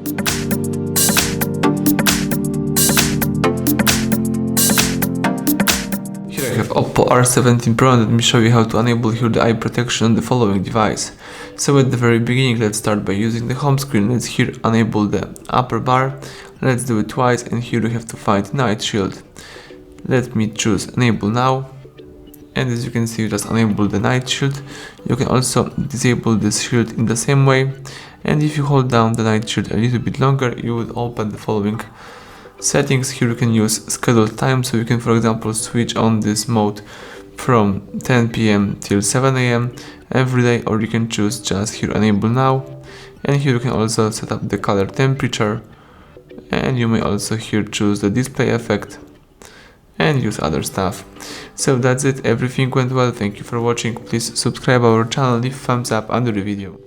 Here I have OPPO R17 Pro, and let me show you how to enable here the eye protection on the following device. So at the very beginning, let's start by using the home screen. Let's here enable the upper bar. Let's do it twice, and here we have to find night shield. Let me choose enable now. And as you can see, you just enable the night shield. You can also disable this shield in the same way. And if you hold down the night shield a little bit longer, you will open the following settings. Here you can use scheduled time, so you can, for example, switch on this mode from 10 p.m. till 7 a.m. every day, or you can choose just here enable now. And here you can also set up the color temperature, and you may also here choose the display effect and use other stuff. So that's it, everything went well. Thank you for watching. Please subscribe our channel, leave thumbs up under the video.